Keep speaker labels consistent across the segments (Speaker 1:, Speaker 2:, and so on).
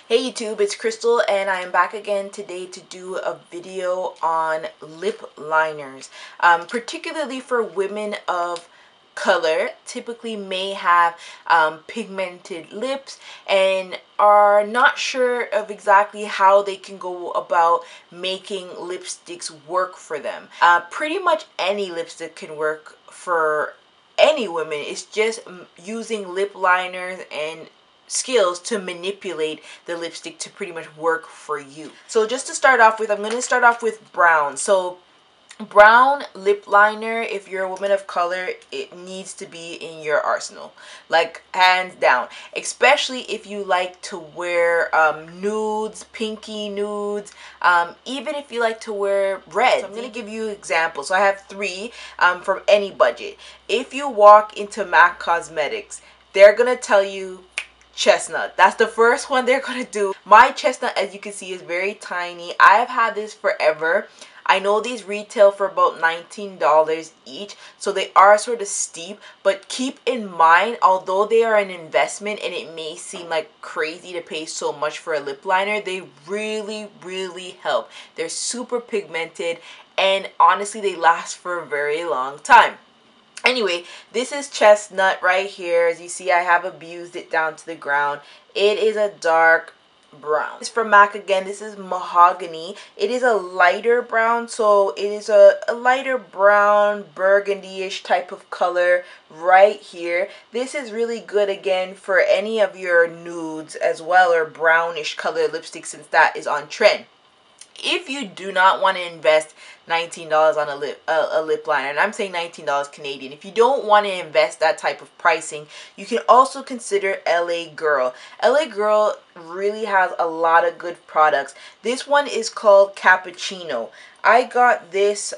Speaker 1: Hey YouTube, it's Crystal and I am back again today to do a video on lip liners. Particularly for women of color, typically may have pigmented lips and are not sure of exactly how they can go about making lipsticks work for them. Pretty much any lipstick can work for any women. It's just using lip liners and skills to manipulate the lipstick to pretty much work for you. So just to start off with, I'm going to start off with brown. So brown lip liner, if you're a woman of color, it needs to be in your arsenal, like hands down, especially if you like to wear nudes, pinky nudes, even if you like to wear red. So I'm going to give you examples. So I have three from any budget. If you walk into MAC Cosmetics, they're going to tell you Chestnut. That's the first one they're gonna do. My Chestnut, as you can see, is very tiny. I have had this forever. I know these retail for about $19 each, so they are sort of steep, but keep in mind, although they are an investment and it may seem like crazy to pay so much for a lip liner, they really help. They're super pigmented and honestly they last for a very long time. Anyway, this is Chestnut right here. As you see, I have abused it down to the ground. It is a dark brown. It's from MAC again. This is Mahogany. It is a lighter brown, so it is a lighter brown, burgundy-ish type of color right here. This is really good again for any of your nudes as well, or brownish color lipstick, since that is on trend. If you do not want to invest $19 on a lip liner, and I'm saying $19 Canadian, if you don't want to invest that type of pricing, you can also consider LA Girl. LA Girl really has a lot of good products. This one is called Cappuccino. I got this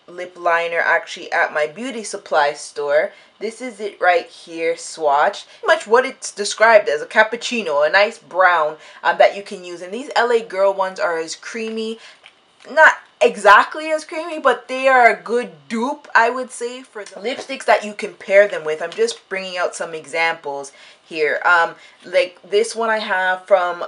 Speaker 1: lip liner actually at my beauty supply store. This is it right here, swatched. Pretty much what it's described as, a cappuccino, a nice brown that you can use. And these LA Girl ones are as creamy, not exactly as creamy, but they are a good dupe, I would say, for the lipsticks that you can pair them with. I'm just bringing out some examples here. Like this one I have from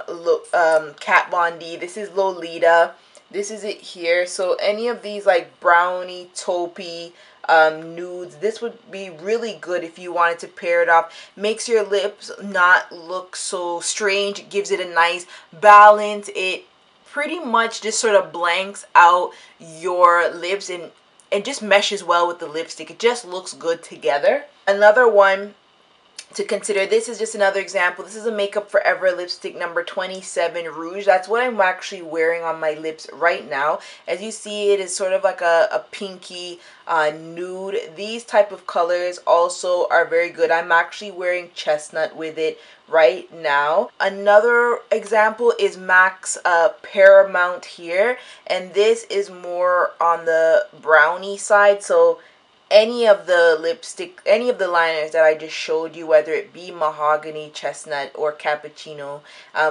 Speaker 1: Kat Von D. This is Lolita. This is it here. So any of these like brownie, taupey, nudes, this would be really good if you wanted to pair it off. Makes your lips not look so strange. It gives it a nice balance. It pretty much just sort of blanks out your lips and just meshes well with the lipstick. It just looks good together. Another one to consider, this is just another example. This is a Makeup Forever lipstick number 27 Rouge. That's what I'm actually wearing on my lips right now. As you see, it is sort of like a pinky nude. These type of colors also are very good. I'm actually wearing Chestnut with it right now. Another example is MAC's Paramount here, and this is more on the brownie side. So any of the liners that I just showed you, whether it be Mahogany, Chestnut, or Cappuccino,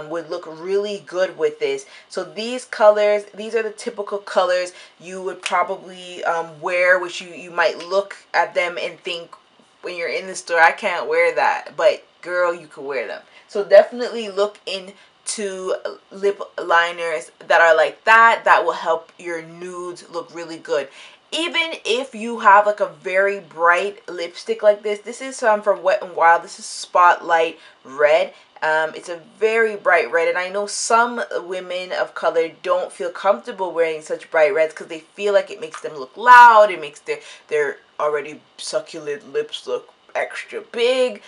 Speaker 1: would look really good with this. So these colors, these are the typical colors you would probably wear, which you might look at them and think when you're in the store, I can't wear that, but girl, you could wear them. So definitely look into lip liners that are like that. That will help your nudes look really good. Even if you have like a very bright lipstick like this, this is from Wet n Wild. This is Spotlight Red. It's a very bright red, and I know some women of color don't feel comfortable wearing such bright reds because they feel like it makes them look loud. It makes their already succulent lips look extra big.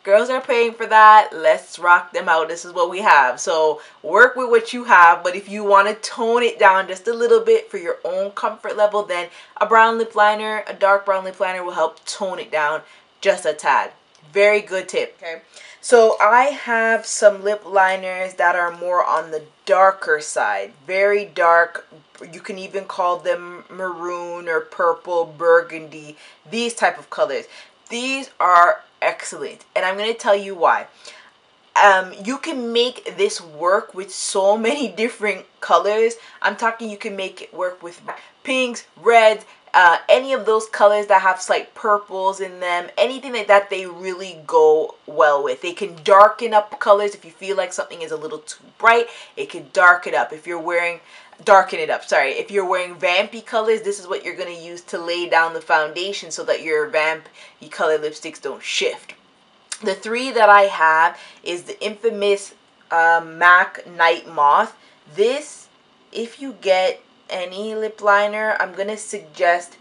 Speaker 1: Girls are paying for that. Let's rock them out. This is what we have. So work with what you have, but if you want to tone it down just a little bit for your own comfort level, then a brown lip liner, a dark brown lip liner will help tone it down just a tad. Very good tip. Okay. So I have some lip liners that are more on the darker side. Very dark. You can even call them maroon or purple, burgundy, these type of colors. These are excellent, and I'm going to tell you why. You can make this work with so many different colors. I'm talking you can make it work with pinks, reds, any of those colors that have slight purples in them, anything like that, they really go well with. They can darken up colors if you feel like something is a little too bright. It can darken up. If you're wearing darken it up, sorry. If you're wearing vampy colors, this is what you're going to use to lay down the foundation so that your vampy color lipsticks don't shift. The three that I have is the infamous MAC Nightmoth. This, if you get any lip liner, I'm going to suggest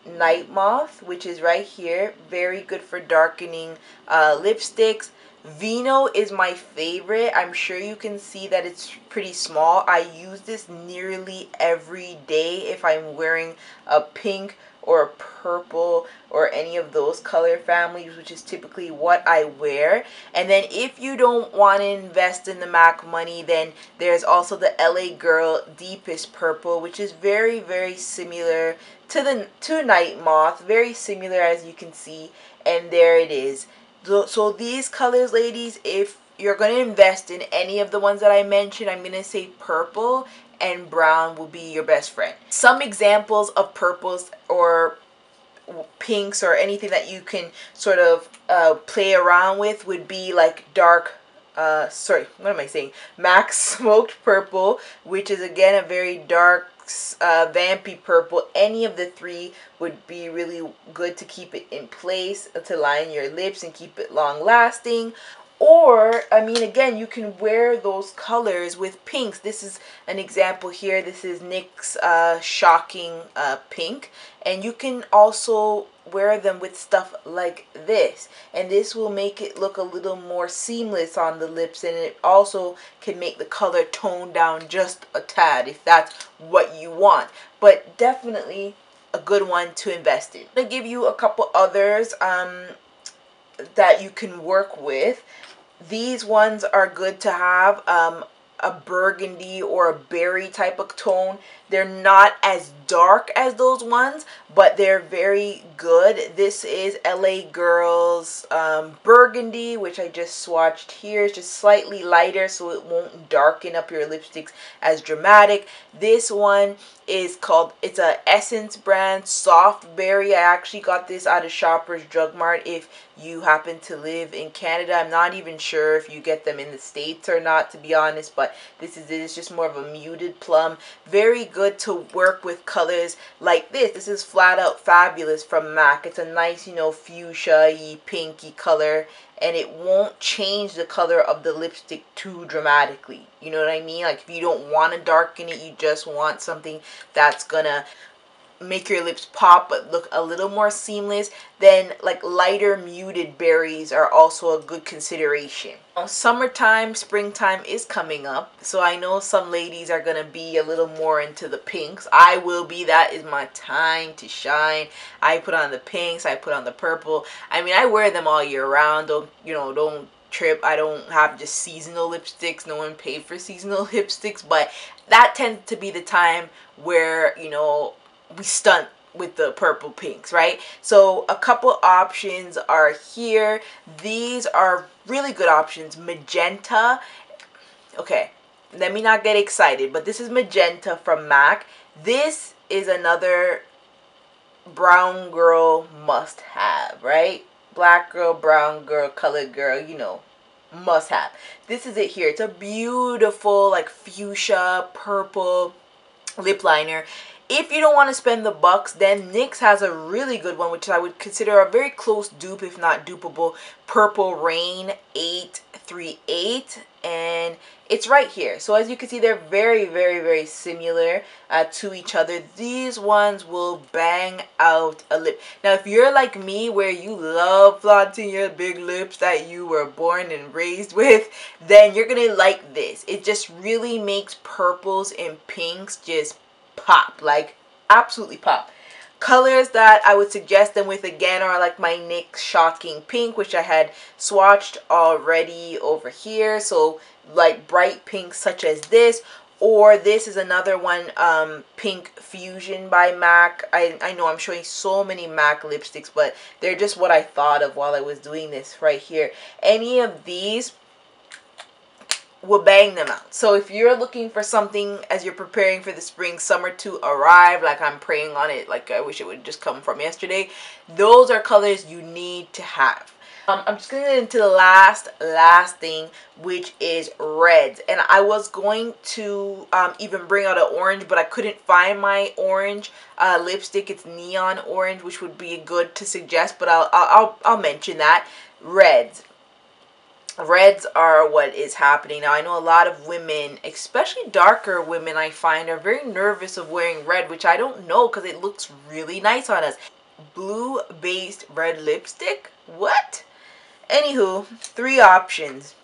Speaker 1: Nightmoth, which is right here. Very good for darkening lipsticks. Vino is my favorite. I'm sure you can see that it's pretty small. I use this nearly every day if I'm wearing a pink or a purple or any of those color families, which is typically what I wear. And then if you don't want to invest in the MAC money, then there's also the LA Girl Deepest Purple, which is very, very similar to Nightmoth. Very similar, as you can see. And there it is. So these colors, ladies, if you're going to invest in any of the ones that I mentioned, I'm going to say purple and brown will be your best friend. Some examples of purples or pinks or anything that you can sort of play around with would be like dark, MAC Smoked Purple, which is again a very dark, vampy purple. Any of the three would be really good to keep it in place, to line your lips and keep it long lasting. Or, I mean, again, you can wear those colors with pinks. This is an example here. This is NYX Shocking Pink. And you can also wear them with stuff like this. And this will make it look a little more seamless on the lips. And it also can make the color tone down just a tad if that's what you want. But definitely a good one to invest in. I'm going to give you a couple others that you can work with. These ones are good to have, a burgundy or a berry type of tone. They're not as dark as those ones, but they're very good. This is LA Girls Burgundy, which I just swatched here. It's just slightly lighter, so it won't darken up your lipsticks as dramatic. This one is called, it's a Essence brand, Soft Berry. I actually got this out of Shoppers Drug Mart. If you happen to live in Canada, I'm not even sure if you get them in the States or not, to be honest, but this is it. It's just more of a muted plum. Very good to work with colors like this. This is Flat Out Fabulous from MAC. It's a nice, you know, fuchsia-y, pinky color, and it won't change the color of the lipstick too dramatically. You know what I mean? Like, if you don't want to darken it, you just want something that's gonna make your lips pop but look a little more seamless, then like lighter muted berries are also a good consideration. Now, summertime, springtime is coming up, so I know some ladies are gonna be a little more into the pinks. I will be. That is my time to shine. I put on the pinks, I put on the purple. I mean, I wear them all year round. Don't trip. I don't have just seasonal lipsticks. No one paid for seasonal lipsticks, but that tends to be the time where, you know, we stunt with the purple pinks, right? So a couple options are here. These are really good options. Magenta. Okay, let me not get excited, but this is Magenta from MAC. This is another brown girl must have, right? Black girl, brown girl, colored girl, you know, must have. This is it here. It's a beautiful like fuchsia purple lip liner. If you don't want to spend the bucks, then NYX has a really good one, which I would consider a very close dupe, if not dupeable, Purple Rain 838, and it's right here. So as you can see, they're very, very, very similar to each other. These ones will bang out a lip. Now, if you're like me, where you love flaunting your big lips that you were born and raised with, then you're gonna like this. It just really makes purples and pinks just pop, like absolutely pop. Colors that I would suggest them with again are like my NYX Shocking Pink, which I had swatched already over here. So like bright pinks such as this, or this is another one, Pink Fusion by MAC. I know I'm showing so many MAC lipsticks, but they're just what I thought of while I was doing this right here. Any of these will bang them out. So if you're looking for something as you're preparing for the spring summer to arrive, like I'm praying on it, like I wish it would just come from yesterday, those are colors you need to have. I'm just gonna get into the last thing, which is reds. And I was going to even bring out an orange, but I couldn't find my orange lipstick. It's neon orange, which would be good to suggest, but I'll mention that. Reds are what is happening now. I know a lot of women, especially darker women, I find are very nervous of wearing red, which I don't know because it looks really nice on us. Blue based red lipstick? What? Anywho, 3 options.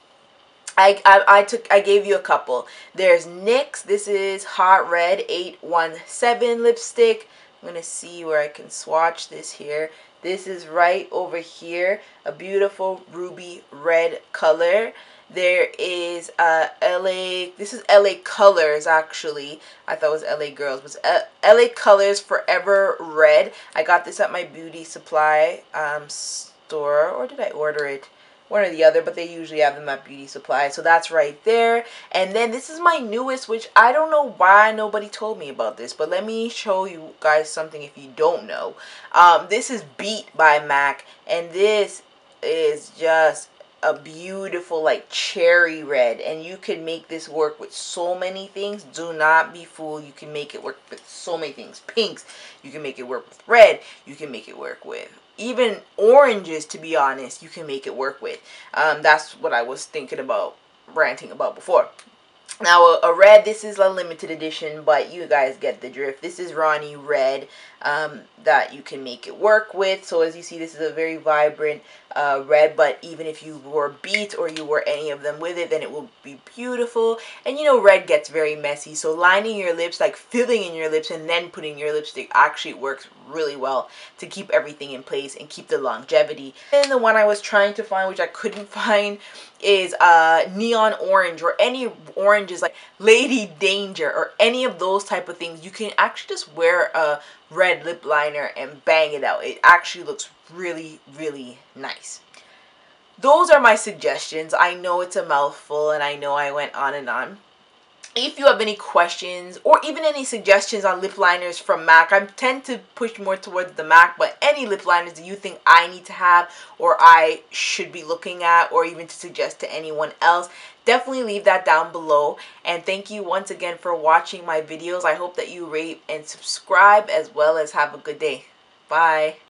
Speaker 1: I gave you a couple. There's NYX. This is Hot Red 817 lipstick. I'm gonna see where I can swatch this here. This is right over here, a beautiful ruby red color. There is LA, this is LA Colors actually. I thought it was LA Girls, but LA Colors Forever Red. I got this at my beauty supply store, or did I order it? One or the other, but they usually have them at beauty supply. So that's right there. And then this is my newest, which I don't know why nobody told me about this, but let me show you guys something if you don't know. This is Beet by MAC, and this is just a beautiful like cherry red, and you can make this work with so many things. Do not be fooled. You can make it work with so many things. Pinks, you can make it work with red, you can make it work with even oranges, to be honest, you can make it work with. That's what I was thinking about, ranting about before. Now, a red, this is a limited edition, but you guys get the drift. This is Ronnie Red that you can make it work with. So as you see, this is a very vibrant red, but even if you wore Beet or you wore any of them with it, then it will be beautiful. And you know, red gets very messy, so lining your lips, like filling in your lips and then putting your lipstick, actually works really well to keep everything in place and keep the longevity. And the one I was trying to find, which I couldn't find, is neon orange, or any oranges like Lady Danger or any of those type of things. You can actually just wear a red lip liner and bang it out. It actually looks really, really nice. Those are my suggestions. I know it's a mouthful and I know I went on and on. If you have any questions or even any suggestions on lip liners from MAC, I tend to push more towards the MAC, but any lip liners that you think I need to have or I should be looking at, or even to suggest to anyone else, definitely leave that down below. And thank you once again for watching my videos. I hope that you rate and subscribe, as well as have a good day. Bye.